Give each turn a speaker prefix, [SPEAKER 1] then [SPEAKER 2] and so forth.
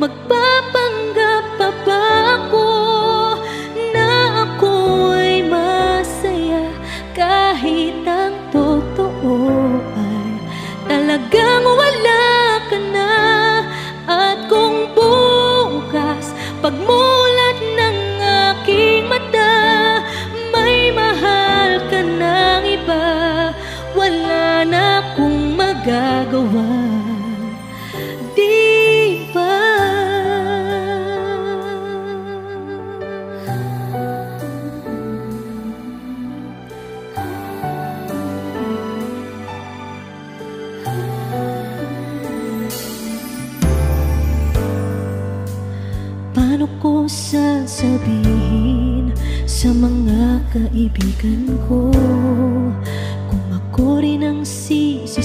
[SPEAKER 1] Magpapanggap pa ba ako na ako'y masaya kahit ang totoo ay talagang wala ka na? At kung bukas pagmulat ng aking mata may mahal ka ng iba, wala na akong magagawa, di ba? Paano ko sasabihin sa mga kaibigan ko kung ako rin ang sisisi